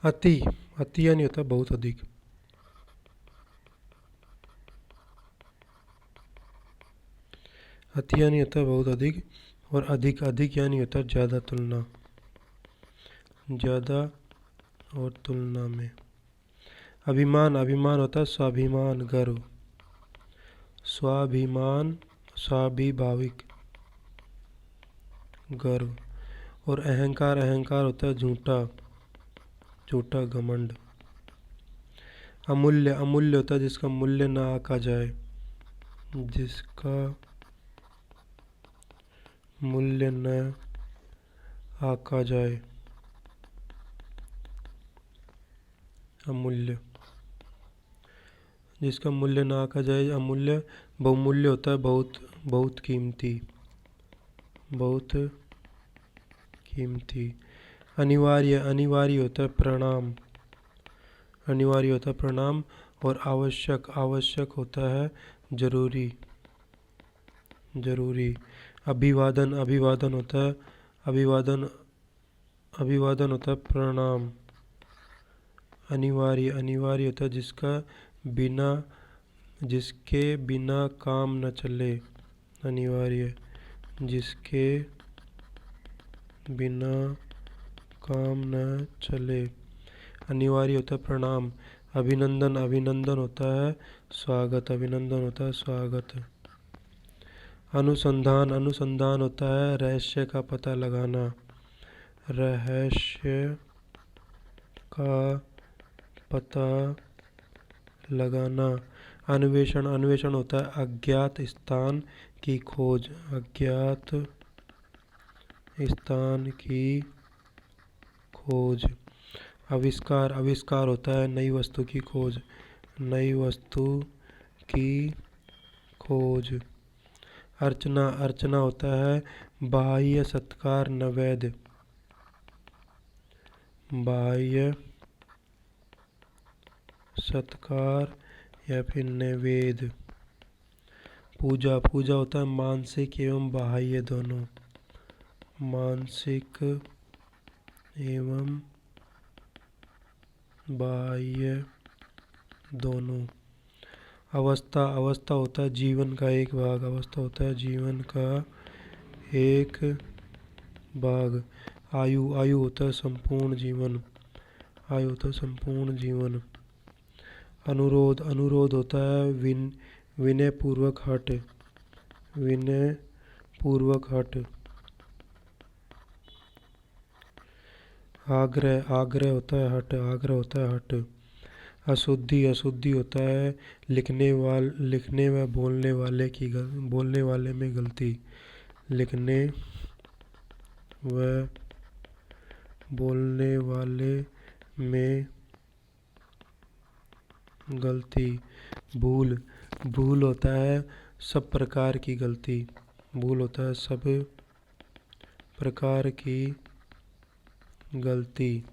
अति, अति यानी होता है बहुत अधिक। अति यानी होता है बहुत अधिक, और अधिक अधिक यानी होता है ज़्यादा, तुलना, ज़्यादा और तुलना में। अभिमान, अभिमान होता है स्वाभिमान, गर्व, स्वाभिमान, स्वाभिभाविक, गर्व। और अहंकार, अहंकार होता है झूठा, झूठा घमंड। अमूल्य, अमूल्य होता है जिसका मूल्य ना आका जाए, जिसका मूल्य न आका जाए, अमूल्य, जिसका मूल्य ना आका जाए, अमूल्य। बहुमूल्य होता है बहुत, बहुत कीमती, बहुत कीमती। अनिवार्य, अनिवार्य होता है प्रणाम, अनिवार्य होता है प्रणाम। और आवश्यक, आवश्यक होता है जरूरी, जरूरी। अभिवादन, अभिवादन होता है, अभिवादन, अभिवादन होता है प्रणाम। अनिवार्य, अनिवार्य होता है जिसका बिना, जिसके बिना काम न चले, अनिवार्य, जिसके बिना काम न चले, अनिवार्य होता है प्रणाम। अभिनंदन, अभिनंदन होता है स्वागत, अभिनंदन होता है स्वागत। अनुसंधान, अनुसंधान होता है रहस्य का पता लगाना, रहस्य का पता लगाना। अन्वेषण, अन्वेषण होता है अज्ञात स्थान की खोज, अज्ञात स्थान की खोज। आविष्कार, आविष्कार होता है नई वस्तु की खोज, नई वस्तु की खोज। अर्चना, अर्चना होता है बाह्य सत्कार, नैवेद्य, बाह्य सत्कार या फिर नैवेद्य। पूजा, पूजा होता है मानसिक एवं बाह्य दोनों, मानसिक एवं बाह्य दोनों। अवस्था, अवस्था होता है जीवन का एक भाग, अवस्था होता है जीवन का एक भाग। आयु, आयु होता है संपूर्ण जीवन, आयु होता है संपूर्ण जीवन। अनुरोध, अनुरोध होता है विनय पूर्वक हट, विनय पूर्वक हट। आग्रह, आग्रह होता है हट, आग्रह होता है हट। अशुद्धि, अशुद्धि होता है लिखने व बोलने वाले की बोलने वाले में गलती, लिखने व बोलने वाले में गलती। भूल, भूल होता है सब प्रकार की गलती, भूल होता है सब प्रकार की गलती,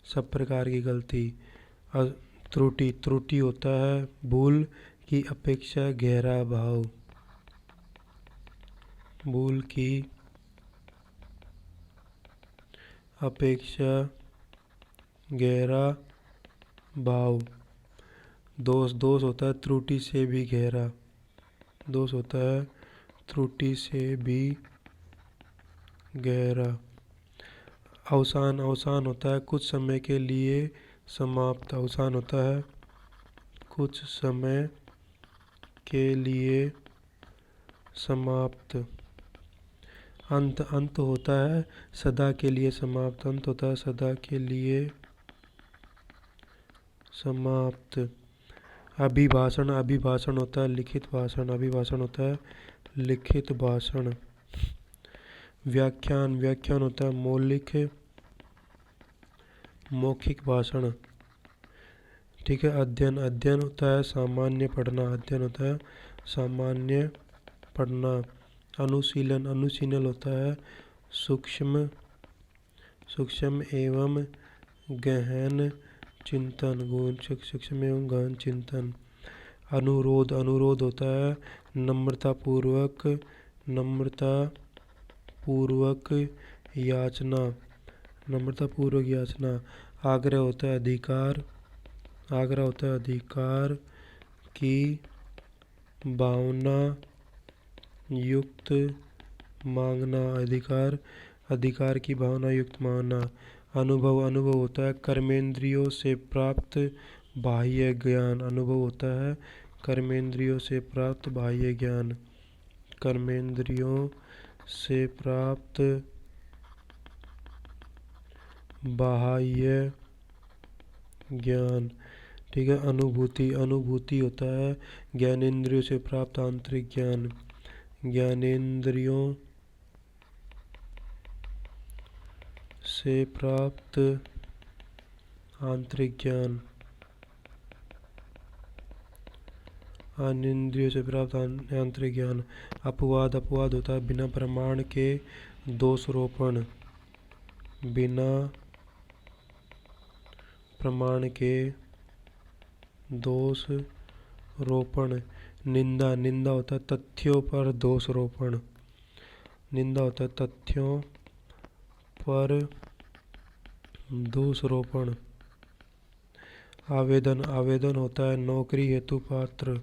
सब प्रकार की गलती। त्रुटि, त्रुटि होता है भूल की अपेक्षा गहरा भाव, भूल की अपेक्षा गहरा भाव। दोष, दोष होता है त्रुटि से भी गहरा, दोष होता है त्रुटि से भी गहरा। अवसान, अवसान होता है कुछ समय के लिए समाप्त, अवसान होता है कुछ समय के लिए समाप्त। अंत, अंत होता है सदा के लिए समाप्त, अंत होता है सदा के लिए समाप्त। अभिभाषण, अभिभाषण होता है लिखित भाषण, अभिभाषण होता है लिखित भाषण। व्याख्यान, व्याख्यान होता है मौखिक भाषण, ठीक है। अध्ययन, अध्ययन होता है सामान्य पढ़ना, अध्ययन होता है सामान्य पढ़ना। अनुशीलन, अनुशीलन होता है सूक्ष्म, सूक्ष्म एवं गहन चिंतन, सूक्ष्म एवं गहन चिंतन। अनुरोध, अनुरोध होता है नम्रता पूर्वक, नम्रता पूर्वक याचना, नम्रता पूर्वक याचना। आग्रह होता है अधिकार, आग्रह होता है अधिकार की भावना युक्त मांगना, अधिकार, अधिकार की भावना युक्त मांगना। अनुभव, अनुभव होता है कर्मेंद्रियों से प्राप्त बाह्य ज्ञान, अनुभव होता है कर्मेंद्रियों से प्राप्त बाह्य ज्ञान, कर्मेंद्रियों से प्राप्त बाह्य ज्ञान। ठीक है। अनुभूति, अनुभूति होता है ज्ञानेंद्रियों से प्राप्त आंतरिक ज्ञान, ज्ञानेंद्रियों से प्राप्त आंतरिक ज्ञान, ज्ञानेंद्रियों से प्राप्त आंतरिक ज्ञान। अपवाद, अपवाद होता है बिना प्रमाण के दोषरोपण, बिना प्रमाण के दोष रोपण। निंदा, निंदा होता है तथ्यों पर दोष रोपण, निंदा होता है तथ्यों पर दोष रोपण। आवेदन, आवेदन होता है नौकरी हेतु पात्र,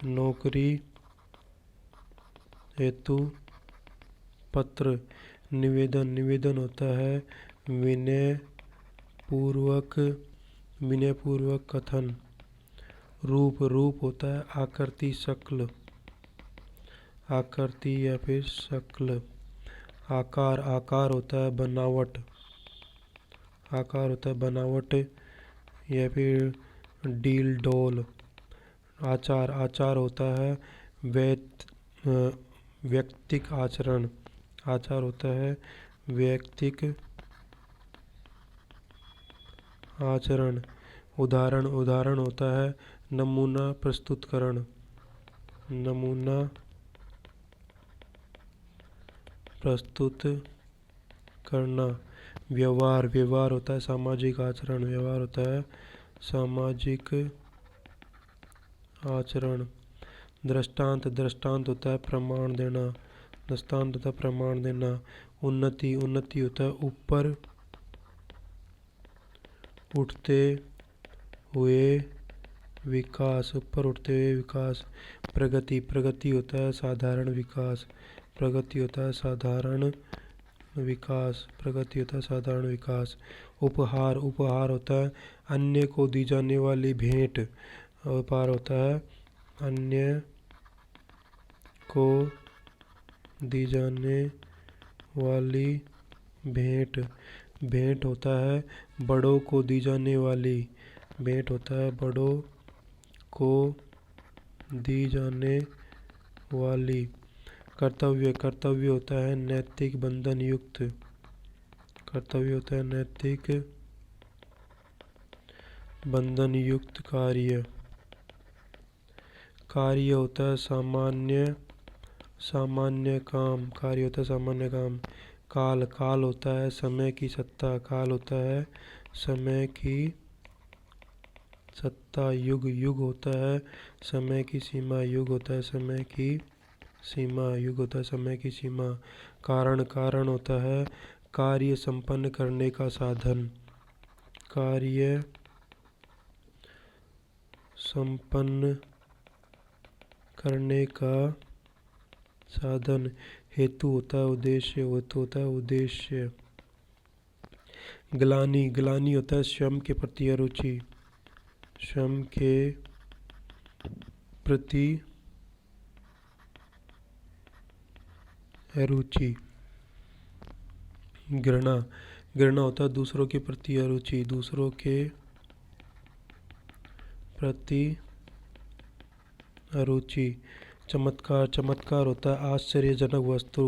नौकरी हेतु पत्र। निवेदन, निवेदन होता है विनय पूर्वक, विनय पूर्वक कथन। रूप, रूप होता है आकृति, शक्ल, आकृति या फिर शक्ल। आकार, आकार होता है बनावट, आकार होता है बनावट या फिर डील डोल। आचार, आचार होता है व्यक्तिक आचरण, आचार होता है व्यक्तिक आचरण। उदाहरण, उदाहरण होता है नमूना प्रस्तुतकरण, नमूना प्रस्तुत करना। व्यवहार, व्यवहार होता है सामाजिक आचरण, व्यवहार होता है सामाजिक आचरण। दृष्टांत, दृष्टांत होता है प्रमाण देना, दृष्टांत होता है प्रमाण देना। उन्नति, उन्नति होता है ऊपर उठते हुए विकास, ऊपर उठते हुए विकास। प्रगति, प्रगति होता है साधारण विकास, प्रगति होता है साधारण विकास, प्रगति होता है साधारण विकास। उपहार, उपहार होता है अन्य को दी जाने वाली भेंट, उपहार होता है अन्य को दी जाने वाली भेंट। भेंट होता है बड़ों को दी जाने वाली, भेंट होता है बड़ों को दी जाने वाली। कर्तव्य, कर्तव्य होता है नैतिक बंधन युक्त, कर्तव्य होता है नैतिक बंधन युक्त कार्य। कार्य होता है सामान्य, सामान्य काम, कार्य होता है सामान्य काम। काल, काल होता है समय की सत्ता, काल होता है समय की सत्ता। युग, युग होता है समय की सीमा, युग होता है समय की सीमा, युग होता है समय की सीमा। कारण, कारण होता है कार्य संपन्न करने का साधन, कार्य संपन्न करने का साधन। हेतु होता है उद्देश्य, हेतु होता है उद्देश्य। ग्लानि, ग्लानि होता है श्रम के प्रति अरुचि, श्रम के प्रति अरुचि। घृणा, घृणा होता है दूसरों के प्रति अरुचि, दूसरों के प्रति अरुचि। चमत्कार, चमत्कार होता है आश्चर्यजनक वस्तु,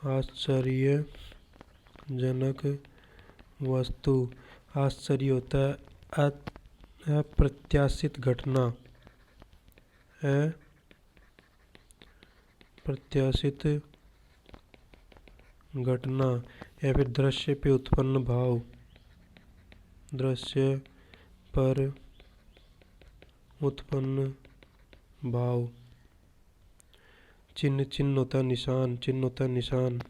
आश्चर्यजनक वस्तु। आश्चर्य होता है अप्रत्याशित घटना, अप्रत्याशित घटना या फिर दृश्य पे उत्पन्न भाव, दृश्य पर उत्पन्न भाव। चिन्ह, चिन्ह होता है निशान, चिन्ह होता है निशान।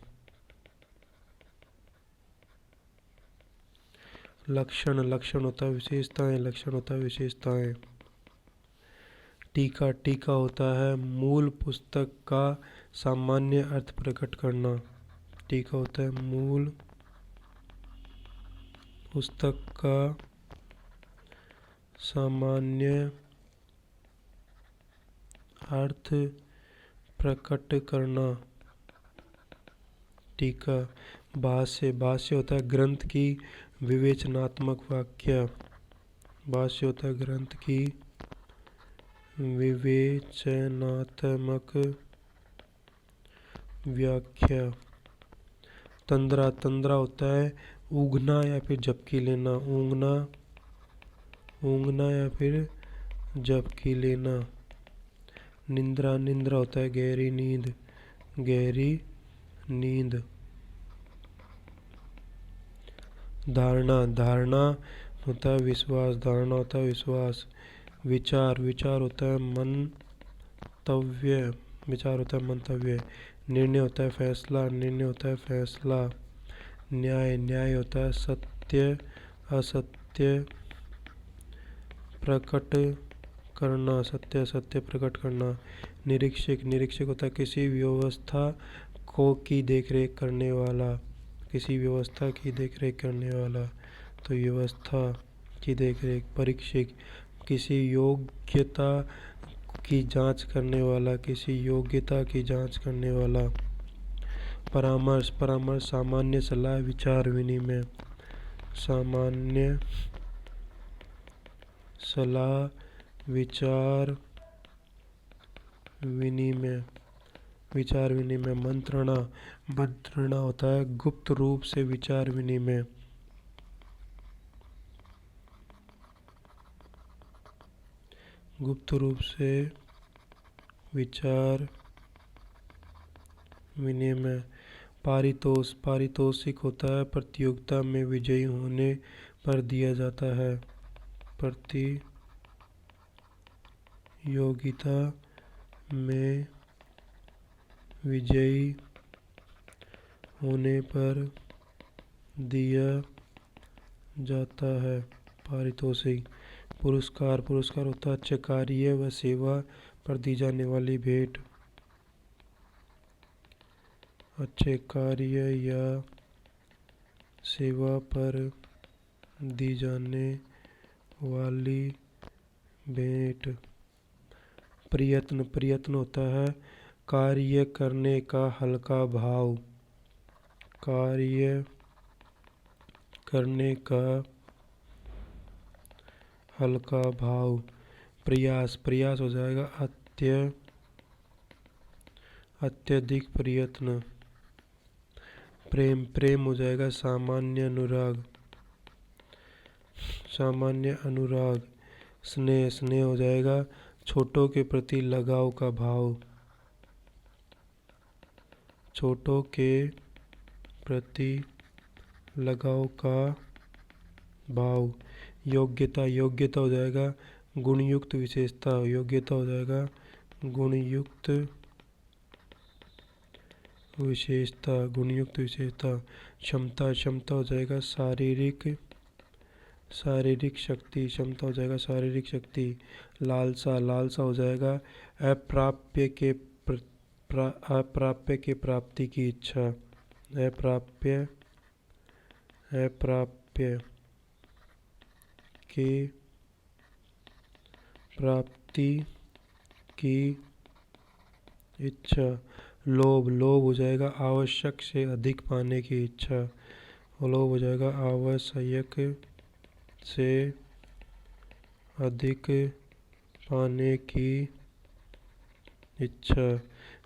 लक्षण, लक्षण होता है विशेषताएं, लक्षण होता है विशेषताएं। टीका, टीका होता है मूल पुस्तक का सामान्य अर्थ प्रकट करना। टीका होता है मूल पुस्तक का सामान्य अर्थ प्रकट करना। टीका। भाष्य, भाष्य होता है ग्रंथ की विवेचनात्मक व्याख्या। भाष्य होता है ग्रंथ की विवेचनात्मक व्याख्या। तंद्रा, तंद्रा होता है ऊँघना या फिर झपकी लेना। ऊँघना, ऊँघना या फिर झपकी लेना। निंद्रा, निंद्रा होता है गहरी नींद, गहरी नींद। धारणा, धारणा होता है विश्वास, धारणा होता है विश्वास। विचार, विचार होता है मंतव्य, विचार होता है मंतव्य। निर्णय होता है फैसला, निर्णय होता है फैसला। न्याय, न्याय होता है सत्य असत्य प्रकट करना, सत्य असत्य प्रकट करना। निरीक्षक, निरीक्षक होता है किसी व्यवस्था को की देखरेख करने वाला, किसी व्यवस्था की देखरेख करने वाला। तो व्यवस्था की देखरेख। परीक्षक, किसी योग्यता की जांच करने वाला, किसी योग्यता की जांच करने वाला। परामर्श, परामर्श सामान्य सलाह विचार विनिमय, सामान्य सलाह विचार विनिमय, विचार विनिमय। मंत्रणा, मंत्रणा होता है गुप्त रूप से विचार विनिमय। गुप्त रूप से विचार विनिमय। पारितोष, पारितोषिक होता है प्रतियोगिता में विजयी होने पर दिया जाता है। प्रतियोगिता में विजयी होने पर दिया जाता है पारितोषिक। पुरस्कार, पुरस्कार होता है अच्छे कार्य व सेवा पर दी जाने वाली भेंट। अच्छे कार्य या सेवा पर दी जाने वाली भेंट। प्रयत्न, प्रयत्न होता है कार्य करने का हल्का भाव, कार्य करने का हल्का भाव। प्रयास, प्रयास हो जाएगा अत्यधिक प्रयत्न। प्रेम, प्रेम हो जाएगा सामान्य अनुराग, सामान्य अनुराग। स्नेह, स्नेह हो जाएगा छोटों के प्रति लगाव का भाव, छोटों के प्रति लगाव का भाव। योग्यता, योग्यता हो जाएगा गुणयुक्त विशेषता, योग्यता हो जाएगा गुणयुक्त विशेषता, गुणयुक्त विशेषता। क्षमता, क्षमता हो जाएगा शारीरिक, शारीरिक शक्ति, क्षमता हो जाएगा शारीरिक शक्ति। लालसा, लालसा हो जाएगा अप्राप्य के अप्राप्य के प्राप्ति की इच्छा, अप्राप्य, अप्राप्य के प्राप्ति की इच्छा। लोभ, लोभ हो जाएगा आवश्यक से अधिक पाने की इच्छा, लोभ हो जाएगा आवश्यक से अधिक पाने की इच्छा।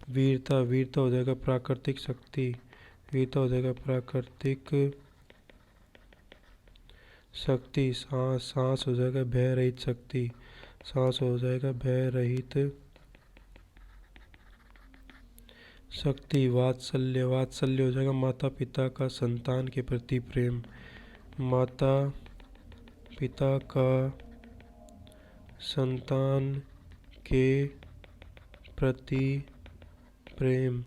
वीरता, वीरता हो जाएगा प्राकृतिक शक्ति, वीरता हो जाएगा प्राकृतिक शक्ति। सांस, सांस हो जाएगा भय रहित शक्ति, सांस हो जाएगा भय रहित शक्ति। वात्सल्य, वात्सल्य हो जाएगा माता पिता का संतान के प्रति प्रेम, माता पिता का संतान के प्रति प्रेम।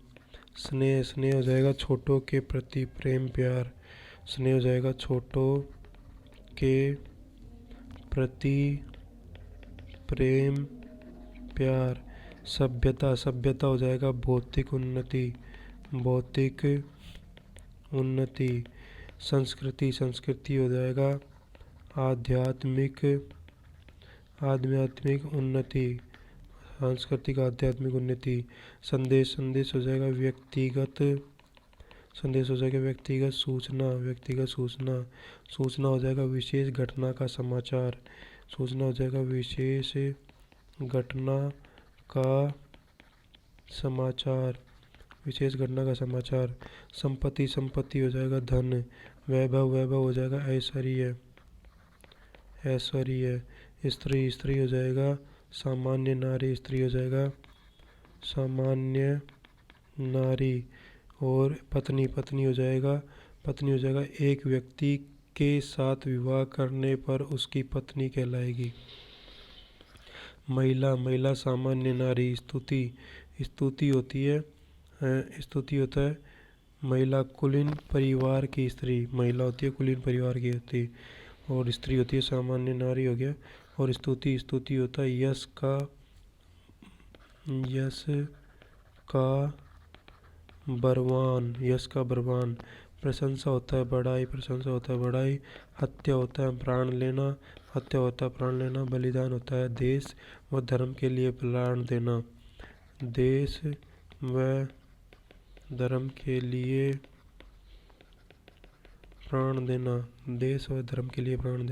स्नेह, स्नेह हो जाएगा छोटों के प्रति प्रेम प्यार, स्नेह हो जाएगा छोटों के प्रति प्रेम प्यार। सभ्यता, सभ्यता हो जाएगा भौतिक उन्नति, भौतिक उन्नति। संस्कृति, संस्कृति हो जाएगा आध्यात्मिक, आध्यात्मिक उन्नति, सांस्कृतिक आध्यात्मिक उन्नति। संदेश, संदेश हो जाएगा व्यक्तिगत, संदेश हो जाएगा व्यक्तिगत सूचना, व्यक्तिगत सूचना। सूचना हो जाएगा विशेष घटना का समाचार, सूचना हो जाएगा विशेष घटना का समाचार, विशेष घटना का समाचार। संपत्ति, संपत्ति हो जाएगा धन। वैभव, वैभव हो जाएगा ऐश्वर्य, ऐश्वर्य। स्त्री, स्त्री हो जाएगा सामान्य नारी, स्त्री हो जाएगा सामान्य नारी। और पत्नी, पत्नी हो जाएगा, पत्नी हो जाएगा एक व्यक्ति के साथ विवाह करने पर उसकी पत्नी कहलाएगी। महिला, महिला सामान्य नारी। स्तुति, स्तुति होती है, स्तुति होता है महिला कुलीन परिवार की स्त्री, महिला होती है कुलीन परिवार की होती, और स्त्री होती है सामान्य नारी हो गया। और स्तुति, स्तुति होता है यश का, यश का बरवान, यश का बरवान। प्रशंसा होता है बड़ाई, प्रशंसा होता है बड़ाई। हत्या होता है प्राण लेना, हत्या होता है प्राण लेना। बलिदान होता है देश व धर्म के लिए प्राण देना, देश व धर्म के लिए प्राण देना, देश व धर्म के लिए प्राण देना।